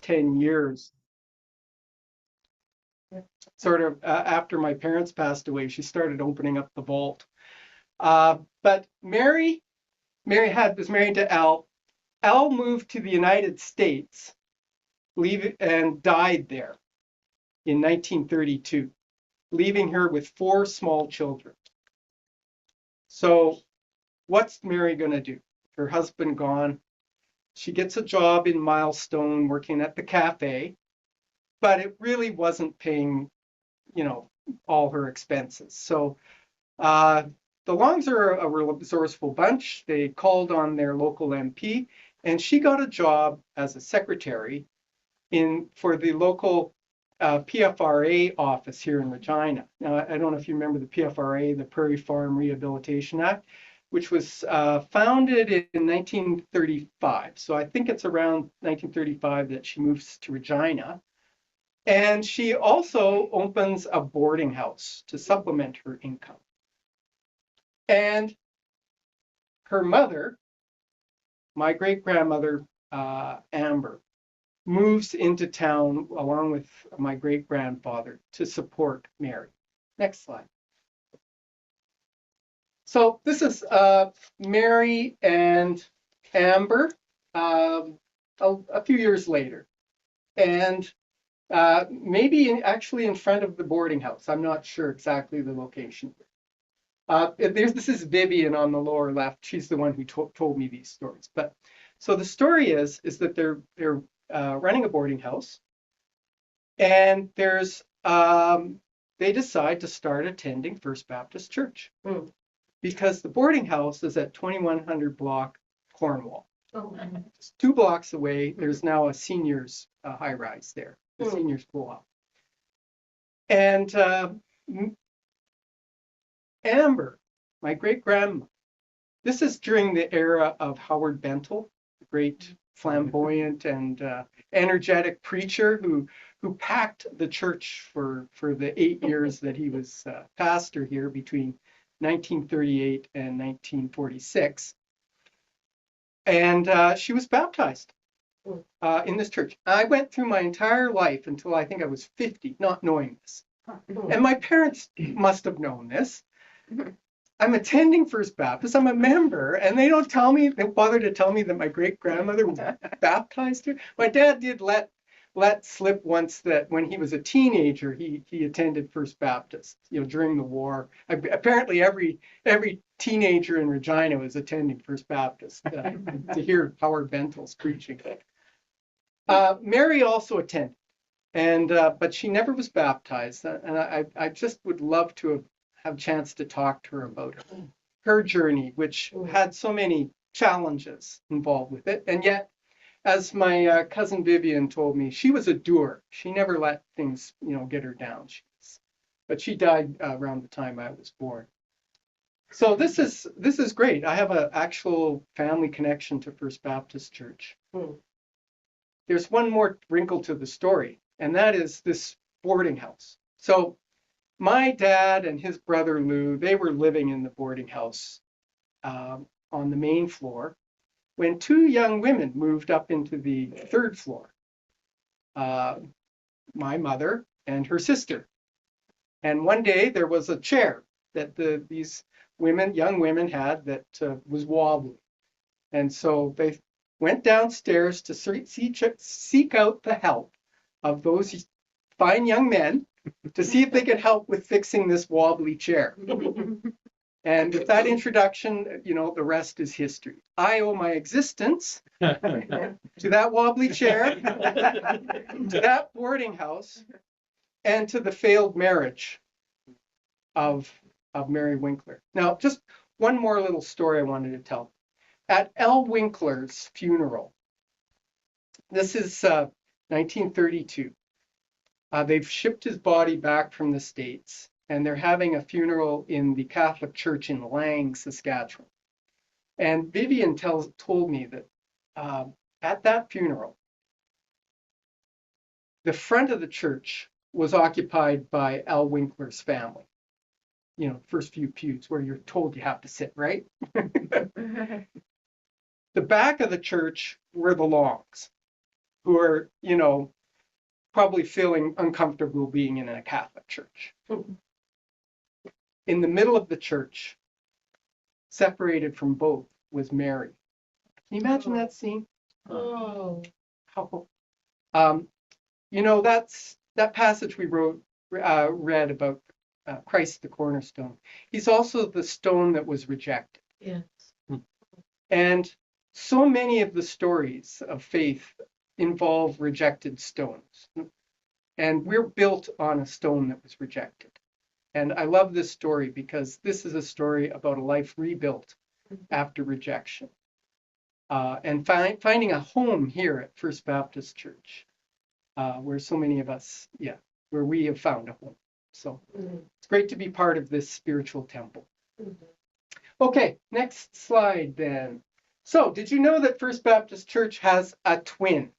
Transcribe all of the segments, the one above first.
10 years. Sort of after my parents passed away, she started opening up the vault. But was married to Al. Al moved to the United States, and died there in 1932, leaving her with 4 small children. So what's Mary going to do? Her husband gone. She gets a job in Milestone working at the cafe, but it really wasn't paying, all her expenses. So the Longs are a resourceful bunch. They called on their local MP, and she got a job as a secretary for the local PFRA office here in Regina. Now, I don't know if you remember the PFRA, the Prairie Farm Rehabilitation Act, which was founded in 1935. So I think it's around 1935 that she moves to Regina. And she also opens a boarding house to supplement her income. And her mother, my great-grandmother, Amber, moves into town along with my great-grandfather to support Mary. Next slide. So this is Mary and Amber a few years later. And maybe actually in front of the boarding house. I'm not sure exactly the location. This is Vivian on the lower left. She's the one who told me these stories. But so the story is that they're running a boarding house, and they decide to start attending First Baptist Church because the boarding house is at 2100 block Cornwall. Just 2 blocks away. There's now a seniors high rise there. The seniors co-op. And Amber, my great-grandma, this is during the era of Howard Bentel, the great flamboyant and energetic preacher who packed the church for the 8 years that he was pastor here between 1938 and 1946. And she was baptized in this church. I went through my entire life until I think I was 50, not knowing this. And my parents must have known this. I'm attending First Baptist. I'm a member, and they bother to tell me that my great-grandmother baptized her. My dad did let slip once that when he was a teenager, he attended First Baptist, during the war. Apparently every teenager in Regina was attending First Baptist to hear Howard Bentel's preaching. Mary also attended, but she never was baptized, and I just would love to have a chance to talk to her about her journey, which had so many challenges involved with it. And yet, as my cousin Vivian told me, she was a doer. She never let things, get her down. But she died around the time I was born. So this is great. I have an actual family connection to First Baptist Church. There's one more wrinkle to the story, and that is this boarding house. So my dad and his brother Lou, they were living in the boarding house on the main floor when 2 young women moved up into the 3rd floor, my mother and her sister. And one day there was a chair that these young women had that was wobbly. And so they went downstairs to seek out the help of those fine young men to see if they could help with fixing this wobbly chair. And with that introduction, the rest is history. I owe my existence to that wobbly chair, to that boarding house, and to the failed marriage of Mary Winkler. Now, just one more little story I wanted to tell. At L. Winkler's funeral, this is 1932. They've shipped his body back from the States, and they're having a funeral in the Catholic Church in Lang, Saskatchewan. And Vivian told me that at that funeral, the front of the church was occupied by Al Winkler's family. First few pews where you're told you have to sit, right? The back of the church were the Longs. who are, probably feeling uncomfortable being in a Catholic church. In the middle of the church, separated from both, was Mary. Can you imagine that scene? Oh. How, that passage we read about Christ the cornerstone. He's also the stone that was rejected. Yes. And so many of the stories of faith involve rejected stones. And we're built on a stone that was rejected. And I love this story because this is a story about a life rebuilt after rejection. And finding a home here at First Baptist Church, where so many of us, where we have found a home. So it's great to be part of this spiritual temple. Okay, next slide then. So did you know that First Baptist Church has a twin?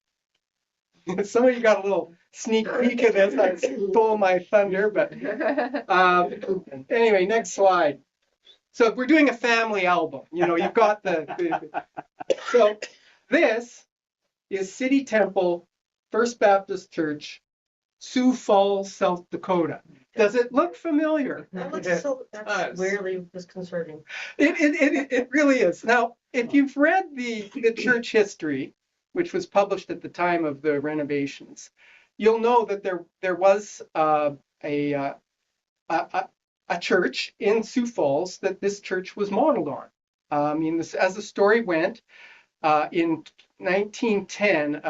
Some of you got a little sneak peek of this. I stole my thunder, but anyway, next slide. So we're doing a family album. You've got so this is City Temple, First Baptist Church, Sioux Falls, South Dakota. Does it look familiar? That looks that's weirdly disconcerting. It really is. Now, if you've read the church history, which was published at the time of the renovations, you'll know that there was a church in Sioux Falls that this church was modeled on. As the story went, in 1910,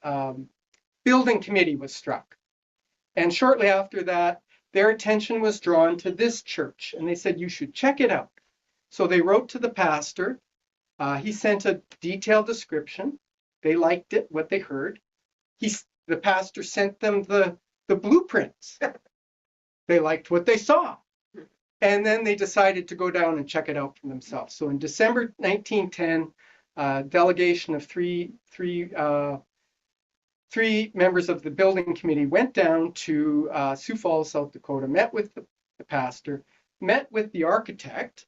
a building committee was struck. And shortly after that, their attention was drawn to this church. And they said, you should check it out. So they wrote to the pastor. He sent a detailed description. They liked it, what they heard. The pastor sent them the blueprints. They liked what they saw. And then they decided to go down and check it out for themselves. So in December 1910, a delegation of three members of the building committee went down to Sioux Falls, South Dakota, met with the pastor, met with the architect,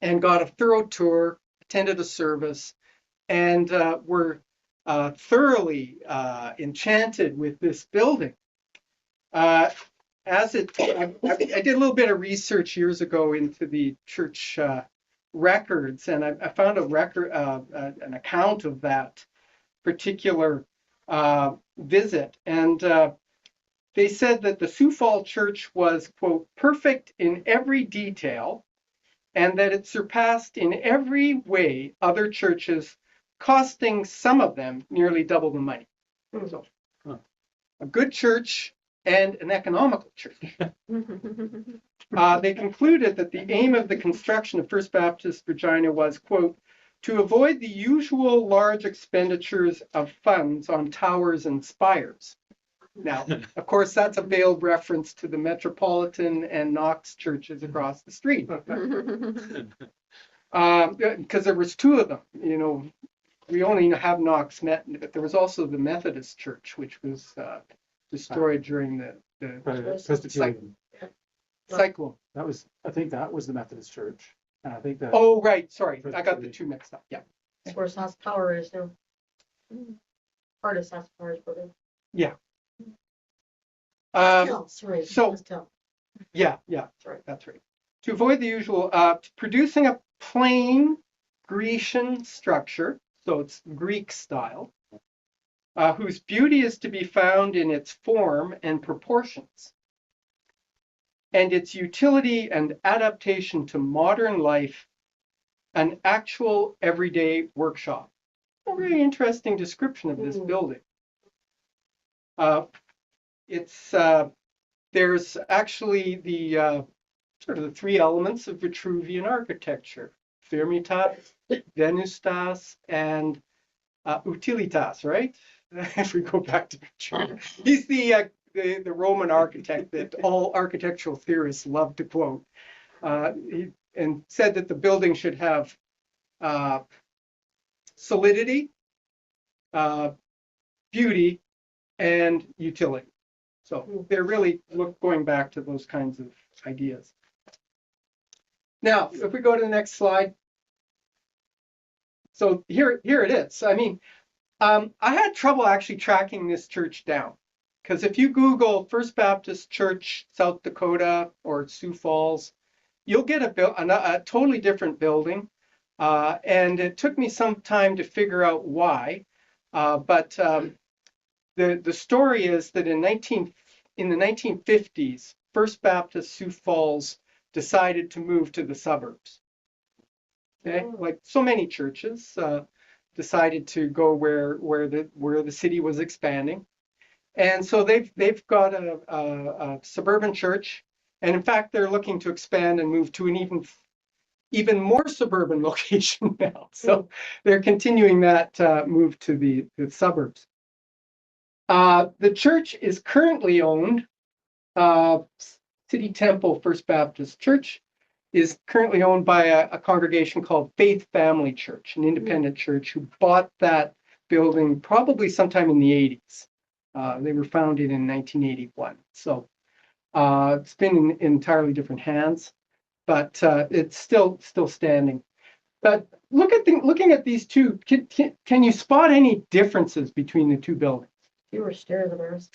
and got a thorough tour, attended a service, and were thoroughly enchanted with this building. I did a little bit of research years ago into the church records, and I found an account of that particular visit. And they said that the Sioux Falls Church was, quote, perfect in every detail, and that it surpassed in every way other churches, costing some of them nearly double the money. So, a good church and an economical church. They concluded that the aim of the construction of First Baptist Regina was, quote, to avoid the usual large expenditures of funds on towers and spires. Now, of course, that's a veiled reference to the Metropolitan and Knox churches across the street. Because there was two of them, we only have Knox, but there was also the Methodist Church, which was destroyed during the Presbyterian. cyclone. I think that was the Methodist Church. And I think that. Oh, right. Sorry, I got the two mixed up. Yeah. That's where South Power is now. Part of South Power's building. Yeah. Sorry. So, yeah, Sorry. that's right. To avoid the usual, producing a plain Grecian structure, so it's Greek style, whose beauty is to be found in its form and proportions, and its utility and adaptation to modern life, an actual everyday workshop. A very interesting description of this building. There's actually the sort of the three elements of Vitruvian architecture: firmitas, venustas, and utilitas, right? If we go back to Vitruvian. He's the Roman architect that all architectural theorists love to quote. And said that the building should have solidity, beauty, and utility. So they're really going back to those kinds of ideas. Now, if we go to the next slide. So here it is. I mean, I had trouble actually tracking this church down because if you Google First Baptist Church, South Dakota, or Sioux Falls, you'll get a totally different building. And it took me some time to figure out why. But the story is that in the 1950s, First Baptist Sioux Falls decided to move to the suburbs. Okay, like so many churches decided to go where the city was expanding, and so they've got a suburban church, and in fact they're looking to expand and move to an even more suburban location now. So they're continuing that move to the suburbs. The church is currently owned. City Temple First Baptist Church is currently owned by a congregation called Faith Family Church, an independent church who bought that building probably sometime in the 80s. They were founded in 1981. So it's been in entirely different hands, but it's still standing. But looking at these two, can you spot any differences between the two buildings? Fewer stairs than ours.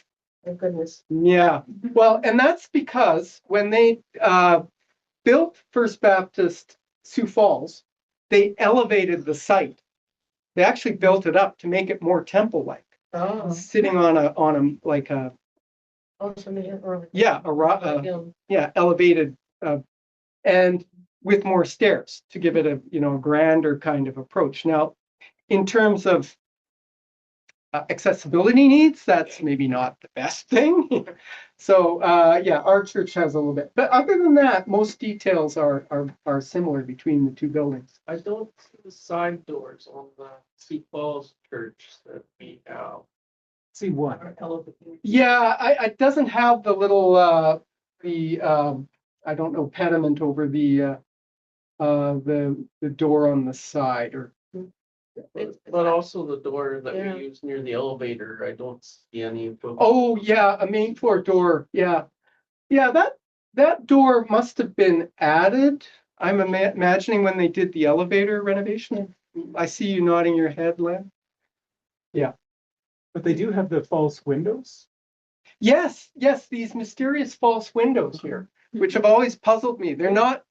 Thank goodness. Yeah, well, and that's because when they built First Baptist Sioux Falls, they elevated the site. They actually built it up to make it more temple-like, Oh. sitting on a like a Oh, somebody or yeah yeah elevated and with more stairs to give it a grander kind of approach. Now, in terms of accessibility needs, that's maybe not the best thing. So yeah, our church has a little bit, but other than that, most details are similar between the two buildings. I don't see the side doors on the Sioux Falls church that we have. See one. Yeah, it doesn't have the little I don't know, pediment over the door on the side, or But also the door that Yeah. we use near the elevator, I don't see any of those. oh yeah, a main floor door. Yeah, that door must have been added. I'm imagining when they did the elevator renovation. I see you nodding your head, Len. But they do have the false windows. Yes, these mysterious false windows here, which have always puzzled me. They're not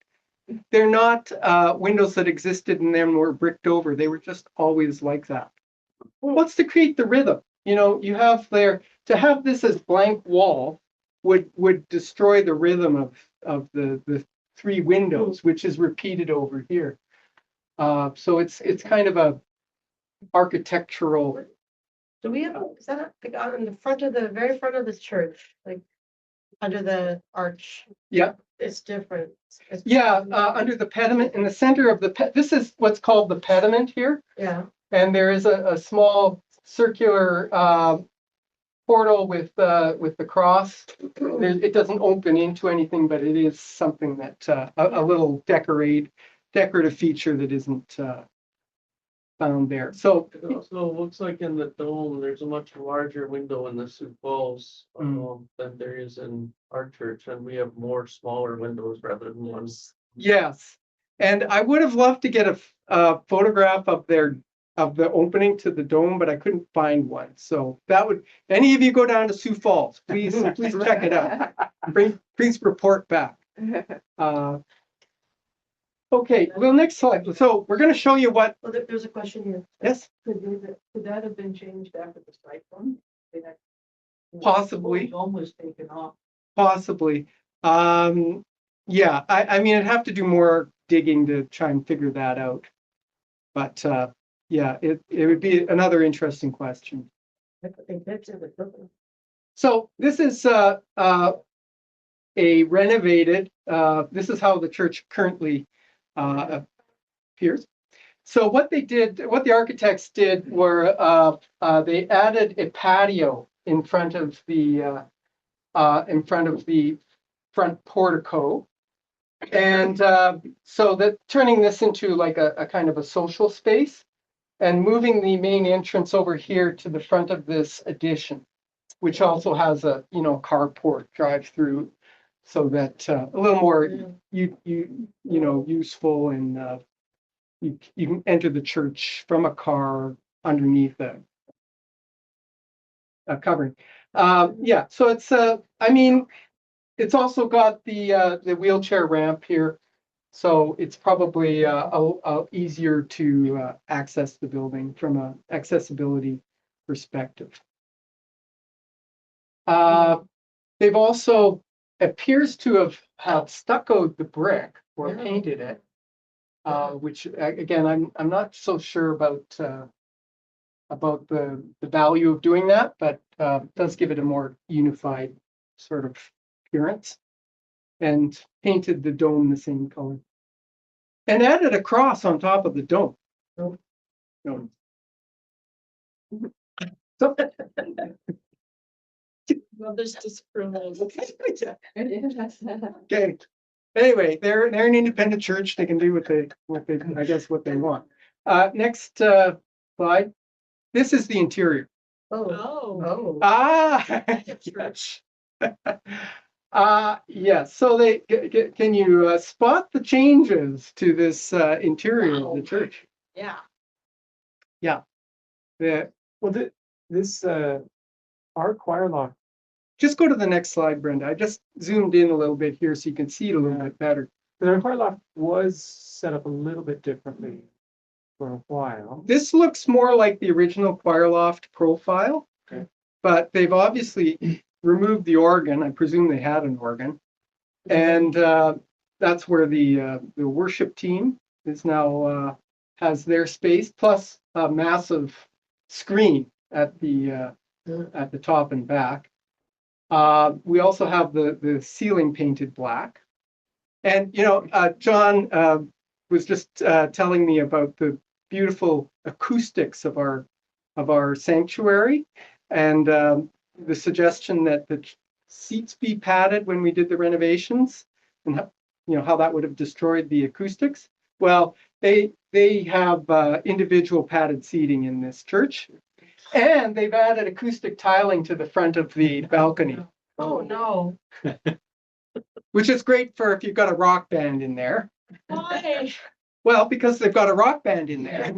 windows that existed and then were bricked over. They were just always like that. What's to create the rhythm? You have to have this as blank wall would destroy the rhythm of the three windows, which is repeated over here. So it's kind of a architectural. Do we have, is that like on the front of the very front of this church, like under the arch? Yeah. It's different. Yeah, under the pediment in the center of this is what's called the pediment here. Yeah. And there is a small circular portal with the cross. It doesn't open into anything, but it is something that a little decorative feature that isn't found there. So It also looks like in the dome, there's a much larger window in the Sioux Falls than there is in our church, and we have more smaller windows rather than ones. yes, and I would have loved to get a photograph of the opening to the dome, but I couldn't find one. So any of you go down to Sioux Falls, please check it out. Please report back. Okay, well, next slide. So we're going to show you what. Well, there's a question here. Yes, Could that have been changed after the cyclone? possibly. The dome was taken off. Possibly. Yeah, I mean, I'd have to do more digging to try and figure that out. But yeah, it would be another interesting question. I think that's it. So this is a renovated, this is how the church currently appears. So what the architects did were they added a patio in front of the front portico, and so that turning this into like a kind of a social space, and moving the main entrance over here to the front of this addition, which also has a carport drive-through, so that a little more useful, and you can enter the church from a car underneath covering. Yeah, so it's I mean, it's also got the wheelchair ramp here, so it's probably easier to access the building from a accessibility perspective. They've also appears to have stuccoed the brick or painted it, which again I'm not so sure about the value of doing that, but does give it a more unified sort of appearance, and painted the dome the same color, and added a cross on top of the dome. So, so Well, there's disapproval. okay. Anyway, they're an independent church. They can do what they I guess what they want. Next slide. This is the interior. Oh. Ah, yes. Yeah. So they can you spot the changes to this interior of the church? Yeah. Yeah. Well, this our choir loft, Just go to the next slide, Brenda. I just zoomed in a little bit here so you can see it a little bit better. our choir loft was set up a little bit differently for a while. This looks more like the original choir loft profile, Okay. but they've obviously removed the organ. I presume they had an organ, and that's where the worship team is now has their space, plus a massive screen at the top and back. We also have the ceiling painted black, and John was just telling me about the beautiful acoustics of our sanctuary, and the suggestion that the seats be padded when we did the renovations, and how that would have destroyed the acoustics. Well, they have individual padded seating in this church, and they've added acoustic tiling to the front of the balcony, Oh, no. which is great for if you've got a rock band in there. Why? Well, because they've got a rock band in there.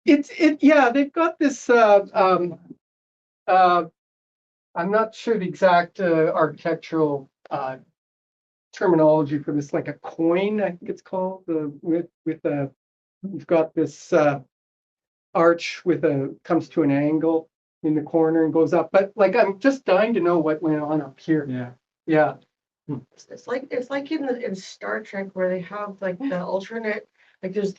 Yeah, they've got this I'm not sure the exact architectural terminology for this, like a coin, I think it's called, you've got this arch comes to an angle in the corner and goes up, but like I'm just dying to know what went on up here. Yeah. It's like in Star Trek where they have like the alternate, like there's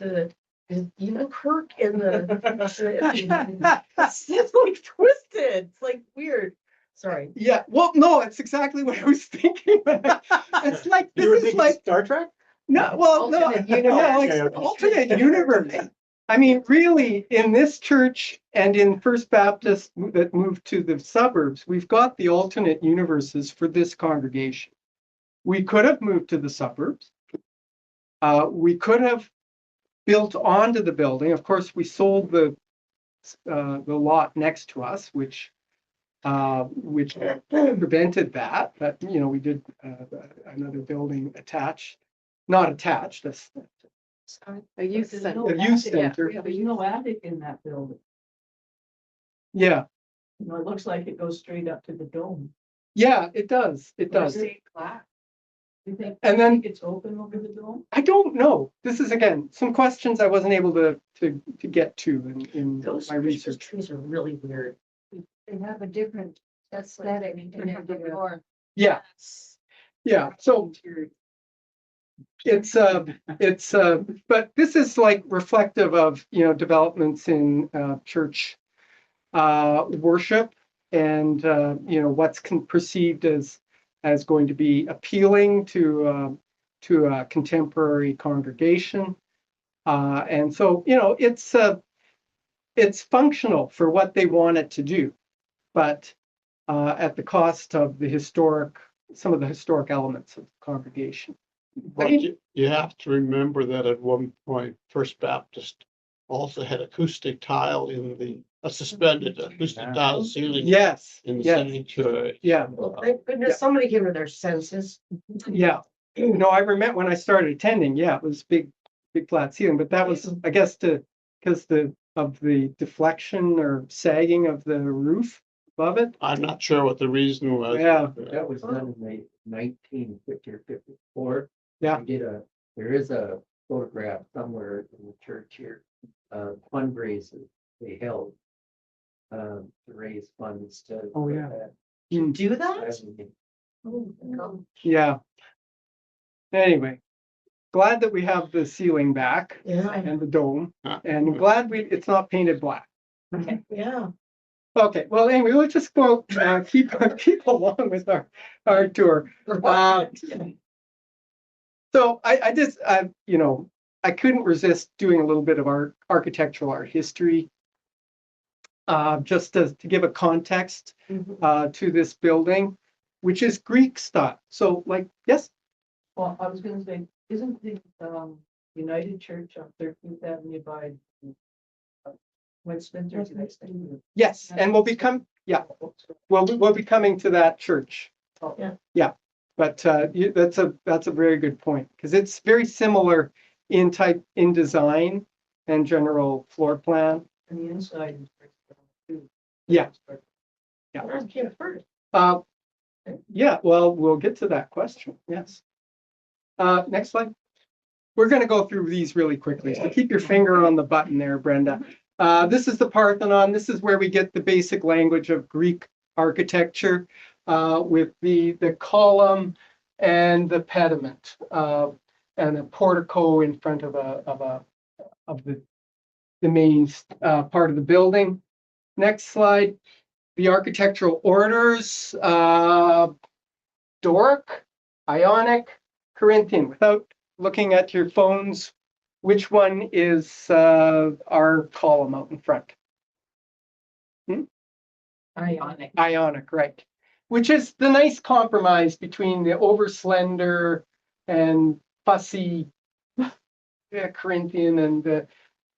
Kirk in the it's like twisted. It's like weird. Sorry. Yeah, well, no, it's exactly what I was thinking. It's like You were this is thinking like Star Trek? no, well, no, Alternate universe. yeah, like Okay, okay. alternate universe. I mean, really, in this church and in First Baptist that moved to the suburbs, we've got the alternate universes for this congregation. We could have moved to the suburbs. We could have built onto the building. Of course, we sold the lot next to us, which prevented that. But we did another building not attached. That's A youth There's center. no a youth attic. center. Yeah, there's no attic in that building. Yeah, It looks like it goes straight up to the dome. yeah, it does. It does. You think, And then it's open over the dome? I don't know. This is again some questions I wasn't able to get to in Those my Christmas research. trees are really weird. They have a different aesthetic in every door. Yeah, yeah. So it's but this is like reflective of developments in church worship, and what's perceived as going to be appealing to a contemporary congregation, and so it's functional for what they want it to do, but at the cost of some of the historic elements of the congregation. But you have to remember that at one point, First Baptist also had acoustic tile suspended acoustic tile ceiling Yes, in the yes, sanctuary. yeah, Well, thank goodness somebody came to their senses. yeah. No, I remember when I started attending. Yeah, it was big big flat ceiling, but that was, I guess, because of the deflection or sagging of the roof above it. I'm not sure what the reason was. Yeah. That was done in the 1950 or 54. Yeah. There is a photograph somewhere in the church here, fundraisers they held to raise funds to. Oh, yeah. To do that? Oh, Oh, Yeah. Anyway, glad that we have the ceiling back yeah, and the dome, Ah. and glad it's not painted black. yeah. Okay, well, anyway, let's just go keep along with our tour. So I just I couldn't resist doing a little bit of architectural art history, just to give a context to this building, which is Greek style. So, like, yes. Well, I was gonna say, isn't the United Church on 13th Avenue by Westminster? Yes, and we'll be coming to that church. Oh, yeah. Yeah, but that's a very good point, because it's very similar in type, in design and general floor plan. And the inside is pretty strong, too. Yeah. Where's Kim first? Yeah, well, we'll get to that question. Yes. Next slide. We're going to go through these really quickly, so keep your finger on the button there, Brenda. This is the Parthenon. This is where we get the basic language of Greek architecture, with the column and the pediment, and a portico in front of the main part of the building. Next slide. The architectural orders: Doric, Ionic, Corinthian. Without looking at your phones, which one is our column out in front? Ionic. Ionic, right. Which is the nice compromise between the over slender and fussy Corinthian and the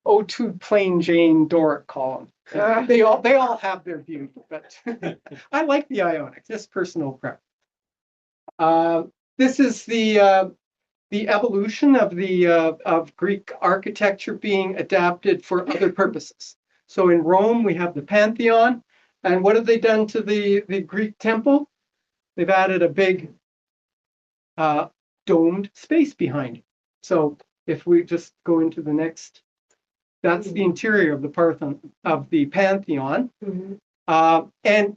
O2 plain Jane Doric column. They all have their beauty, but I like the Ionic, just personal preference. This is the evolution of Greek architecture being adapted for other purposes. So in Rome, we have the Pantheon. And what have they done to the Greek temple? They've added a big domed space behind it. So if we just go into the next, that's the interior of the Pantheon. And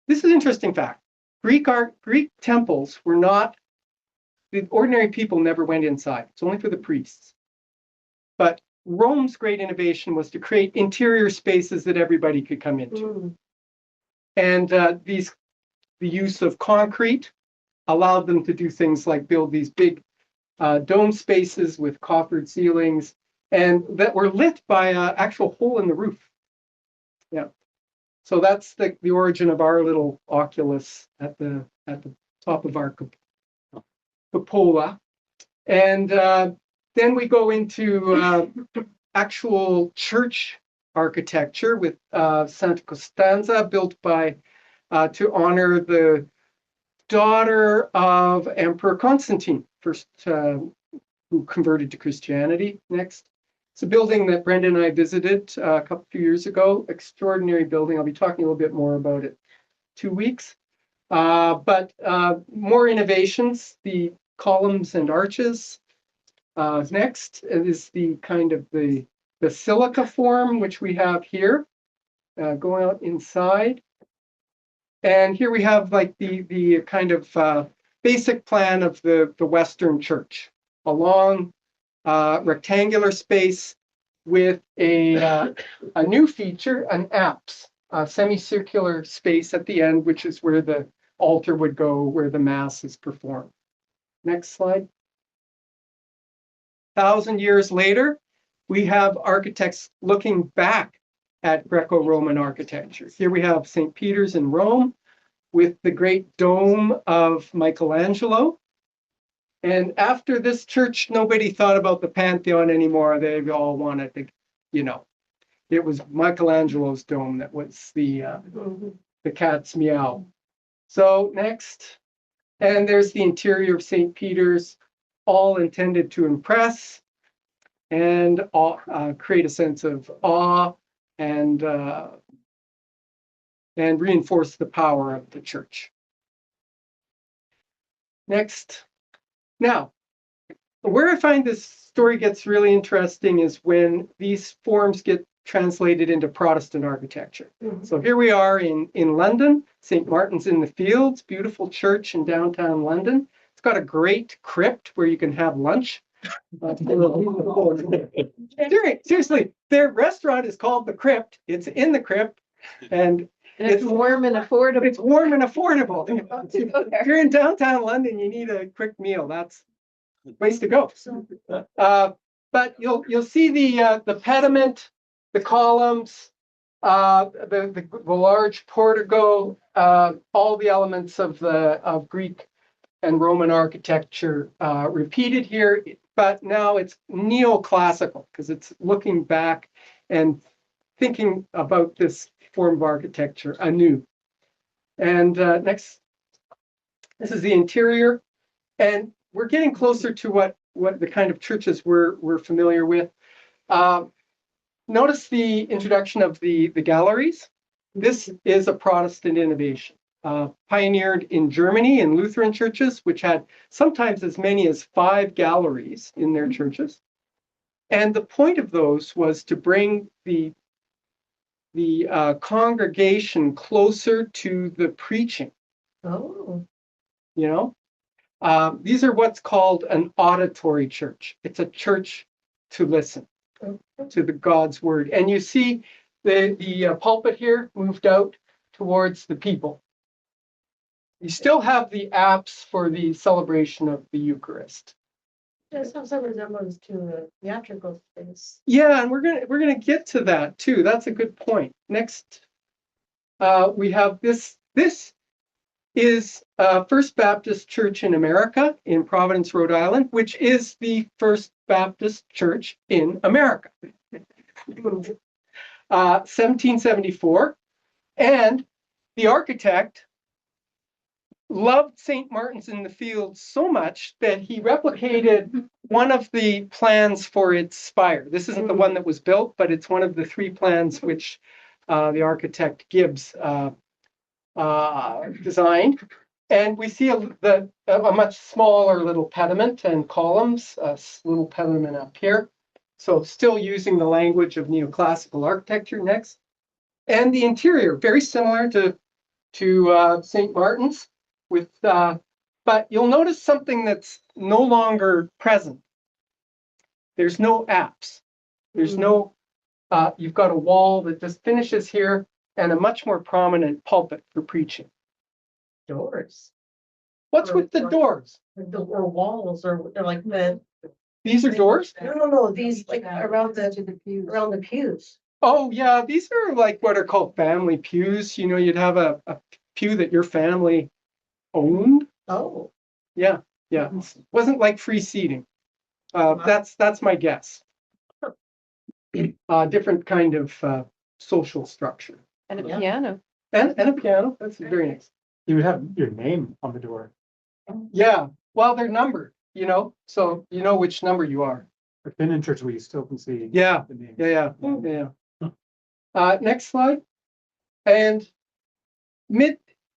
this is an interesting fact. Greek temples were not, the ordinary people never went inside. It's only for the priests. But Rome's great innovation was to create interior spaces that everybody could come into. And the use of concrete allowed them to do things like build these big dome spaces with coffered ceilings, and that were lit by an actual hole in the roof. Yeah. So that's the origin of our little oculus at the top of our cupola. And then we go into actual church architecture with Santa Costanza, built by to honor the daughter of Emperor Constantine, first who converted to Christianity. Next, it's a building that Brenda and I visited a few years ago. Extraordinary building. I'll be talking a little bit more about it 2 weeks. But more innovations, the columns and arches. Next is the kind of the basilica form, which we have here, going out inside. And here we have like the kind of basic plan of the Western Church, a long rectangular space with a new feature, an apse, a semicircular space at the end, which is where the altar would go, where the mass is performed. Next slide. 1,000 years later, we have architects looking back at Greco-Roman architecture. Here we have St. Peter's in Rome with the great dome of Michelangelo. And after this church, nobody thought about the Pantheon anymore. They all wanted to, it was Michelangelo's dome that was the cat's meow. So next, and there's the interior of St. Peter's, all intended to impress. and create a sense of awe and reinforce the power of the church. Next. Now, where I find this story gets really interesting is when these forms get translated into Protestant architecture. So here we are in London, St. Martin's in the Fields, beautiful church in downtown London. It's got a great crypt where you can have lunch. Seriously, their restaurant is called The Crypt. It's in the crypt, and It's warm and affordable. it's warm and affordable. To go there. If you're in downtown London, you need a quick meal. That's the place to go. But you'll see the pediment, the columns, the large portico, all the elements of Greek and Roman architecture repeated here. But now it's neoclassical because it's looking back and thinking about this form of architecture anew. And next, this is the interior, and we're getting closer to what the kind of churches we're familiar with. Notice the introduction of the galleries. This is a Protestant innovation, pioneered in Germany in Lutheran churches, which had sometimes as many as 5 galleries in their churches. And the point of those was to bring the congregation closer to the preaching. Oh. You know, these are what's called an auditory church. It's a church to listen to the God's word. And you see the pulpit here moved out towards the people. You still have the apse for the celebration of the Eucharist. There's some resemblance to a theatrical space. Yeah, and we're gonna get to that too. That's a good point. Next, we have this. This is First Baptist Church in America in Providence, Rhode Island, which is the First Baptist Church in America. 1774, and the architect loved St. Martin's in the Fields so much that he replicated one of the plans for its spire. This isn't the one that was built, but it's one of the 3 plans which the architect Gibbs designed. And we see a much smaller little pediment and columns, a little pediment up here. So still using the language of neoclassical architecture. Next. And the interior, very similar to St. Martin's, with but you'll notice something that's no longer present. There's no apse. There's no, you've got a wall that just finishes here and a much more prominent pulpit for preaching. Doors. What's with the doors? Or walls, or they're like the. These are doors? No. These like around the pews. Oh yeah, these are like what are called family pews. You know, you'd have a pew that your family owned. Oh. Yeah. It wasn't like free seating. That's my guess. Different kind of social structure. And a piano. And a piano. That's very nice. You would have your name on the door. Yeah. Well, they're numbered, you know, so you know which number you are. I've been in church where you still can see. Yeah. The names. Yeah. Next slide. And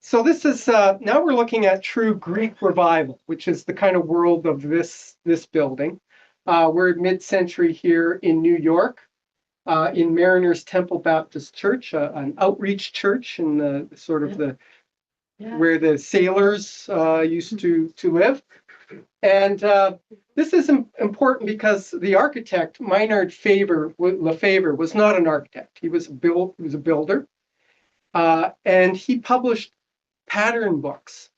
so this is now we're looking at true Greek revival, which is the kind of world of this building. We're mid-century here in New York, in Mariners Temple Baptist Church, an outreach church in the sort of where the sailors used to live. And this is important because the architect, Maynard Lefebvre, was not an architect. He was a builder. And he published pattern books,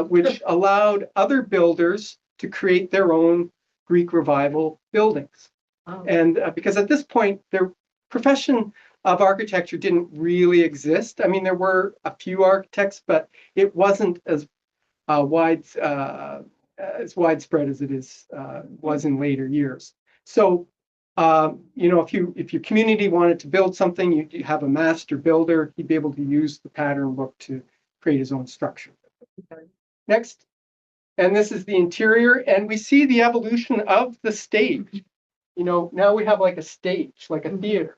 which allowed other builders to create their own Greek revival buildings. Oh. And because at this point, their profession of architecture didn't really exist. I mean, there were a few architects, but it wasn't as widespread as it was in later years. So, you know, if your community wanted to build something, you have a master builder. He'd be able to use the pattern book to create his own structure. Next. And this is the interior, and we see the evolution of the stage. now we have like a stage, like a theater.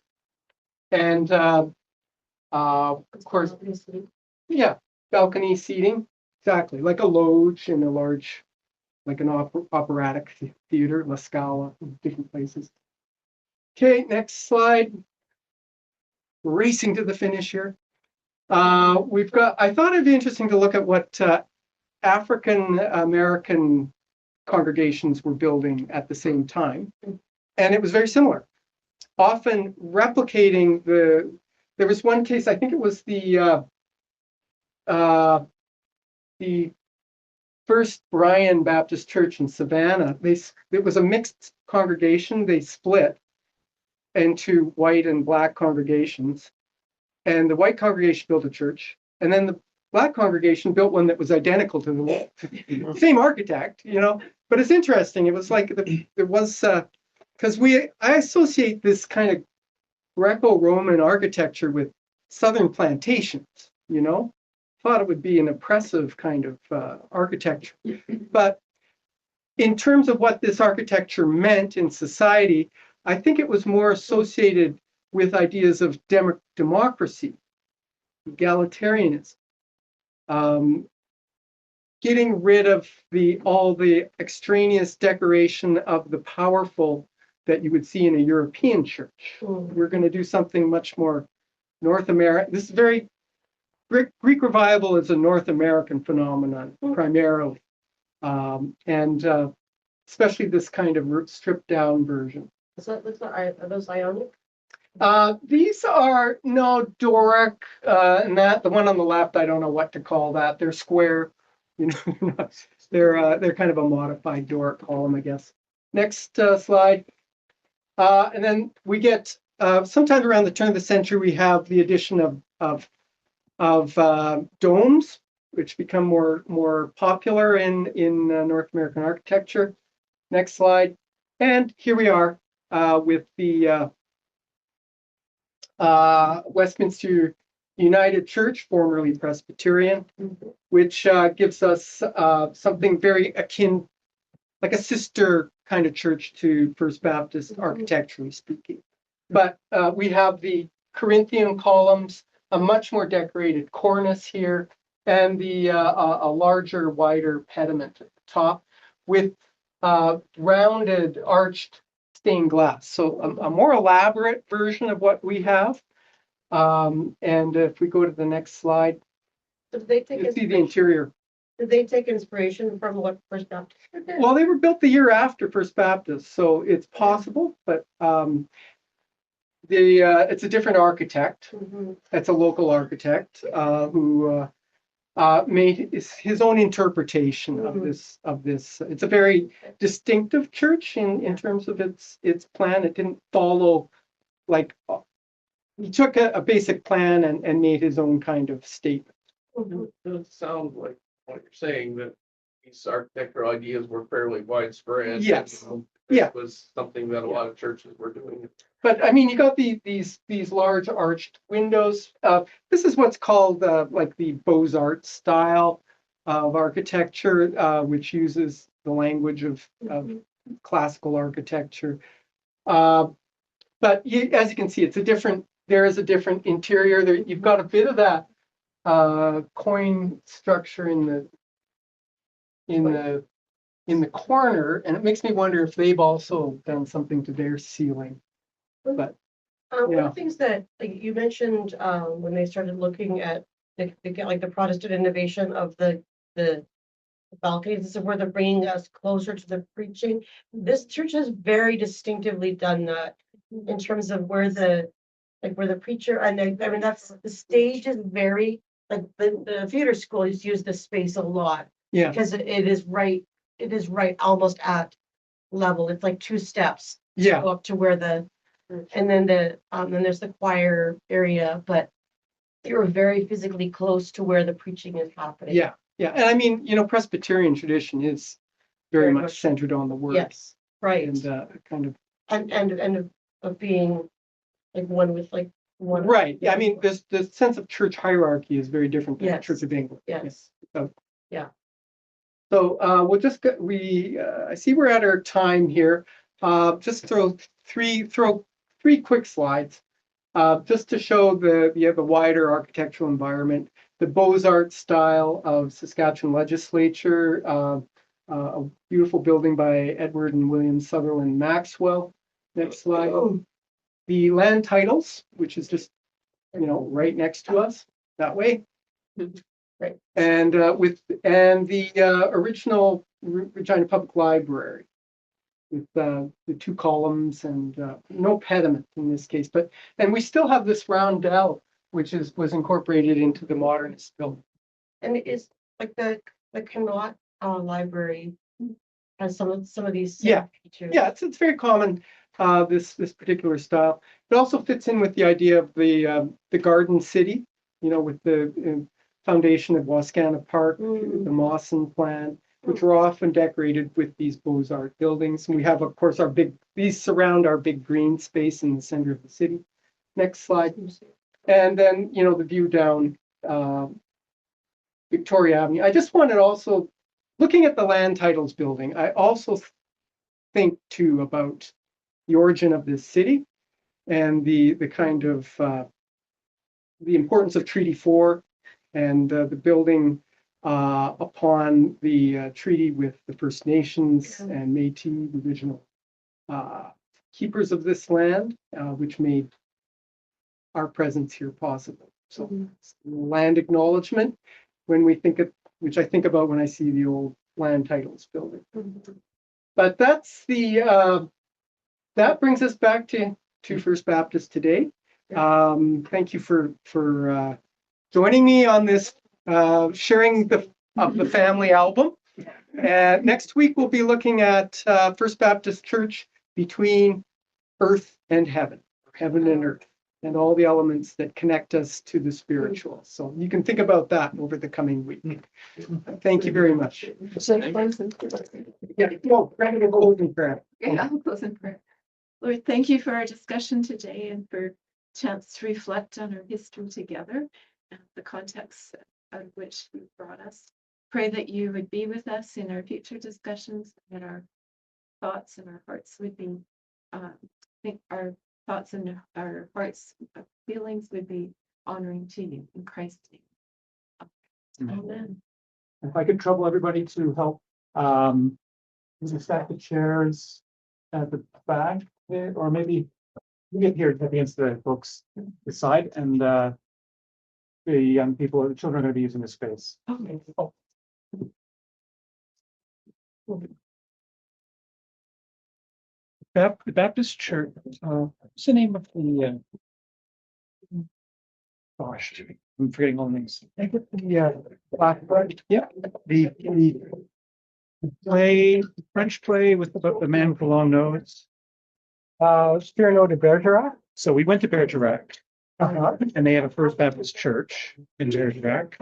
And of course, yeah, balcony seating, exactly, like a loge in a large, like an operatic theater, La Scala, different places. Okay, next slide. Racing to the finish here. I thought it'd be interesting to look at what African American congregations were building at the same time. And it was very similar, often replicating there was one case, I think it was the First Bryan Baptist Church in Savannah. It was a mixed congregation. They split into white and black congregations. And the white congregation built a church. And then the black congregation built one that was identical to the same architect, But it's interesting. It was like there was, because I associate this kind of Greco-Roman architecture with Southern plantations, Thought it would be an oppressive kind of architecture. But in terms of what this architecture meant in society, I think it was more associated with ideas of democracy, egalitarianism, getting rid of all the extraneous decoration of the powerful that you would see in a European church. We're going to do something much more North American. This is very Greek revival is a North American phenomenon primarily, and especially this kind of stripped down version. Are those Ionic? These are Doric, and the one on the left, I don't know what to call that. They're square, they're kind of a modified Doric column, I guess. Next slide, and then we get sometime around the turn of the century, we have the addition of domes, which become more popular in North American architecture. Next slide, and here we are with the Westminster United Church, formerly Presbyterian, which gives us something very akin, like a sister kind of church to First Baptist, architecturally speaking. But we have the Corinthian columns, a much more decorated cornice here, and a larger, wider pediment at the top with rounded, arched stained glass. So a more elaborate version of what we have. And if we go to the next slide, Did they take you see the interior. Did they take inspiration from what First Baptist did? Well, they were built the year after First Baptist, so it's possible, but it's a different architect. It's a local architect who made his own interpretation of this. It's a very distinctive church in terms of its plan. It didn't follow like he took a basic plan and made his own kind of statement. It does sound like what you're saying, that these architectural ideas were fairly widespread. Yes. This was something that a lot of churches were doing. But I mean, you got these large arched windows. This is what's called like the Beaux-Arts style of architecture, which uses the language of classical architecture. But as you can see, there is a different interior. You've got a bit of that coin structure in the corner, and it makes me wonder if they've also done something to their ceiling. But one of the things that you mentioned when they started looking at the Protestant innovation of the balconies, this is where they're bringing us closer to the preaching. This church has very distinctively done that in terms of where the preacher, and I mean that's the stage is very like the theater school has used this space a lot. Yeah, because it is right almost at level. It's like 2 steps to yeah, go up to where and then then there's the choir area, but you're very physically close to where the preaching is happening. yeah. And I mean, Presbyterian tradition is very much centered on the words. Yes, right. And kind of and of being like one with like one. right. Yeah, I mean, the sense of church hierarchy is very different than the Yes. Church of England. Yes. So we'll just I see we're at our time here. just throw three quick slides, just to show the wider architectural environment, the Beaux-Arts style of Saskatchewan legislature, a beautiful building by Edward and William Sutherland Maxwell. Next slide. The land titles, which is just, right next to us that way. Right. And the original Regina Public Library with the two columns and no pediment in this case, and we still have this roundel, which was incorporated into the modernist building. And it is like the Connaught Library has some of these same Yeah. features. Yeah, it's very common, this particular style. It also fits in with the idea of the garden city, with the foundation of Wascana Park, the Mawson plan, which were often decorated with these Beaux-Arts buildings. And we have, of course, these surround our big green space in the center of the city. Next slide. And then, the view down Victoria Avenue. I just wanted also, looking at the land titles building, I also think too about the origin of this city and the kind of the importance of Treaty 4 and the building upon the treaty with the First Nations and Métis, the original keepers of this land, which made our presence here possible. So land acknowledgement, when we think of, which I think about when I see the old land titles building. But that's that brings us back to First Baptist today. Thank you for joining me on this sharing of the family album. And next week we'll be looking at First Baptist Church between earth and heaven and earth, and all the elements that connect us to the spiritual. So you can think about that over the coming week. Thank you very much. Yeah, no, Brandon will close in prayer. Yeah, I'll close in prayer. Lord, thank you for our discussion today and for a chance to reflect on our history together and the context out of which you brought us. Pray that you would be with us in our future discussions, and our thoughts and our hearts would be, our thoughts and our hearts feelings would be honoring to you in Christ's name. Amen. If I could trouble everybody to help, there's a stack of chairs at the back there, or maybe you get here against the folks beside, and the young people, the children are going to be using this space. Okay. The Baptist Church, what's the name of the, gosh, I'm forgetting all the names. Yeah, the play, French play with the man with the long nose. Cyrano de Bergerac. So we went to Bergerac, and they have a First Baptist Church in Bergerac.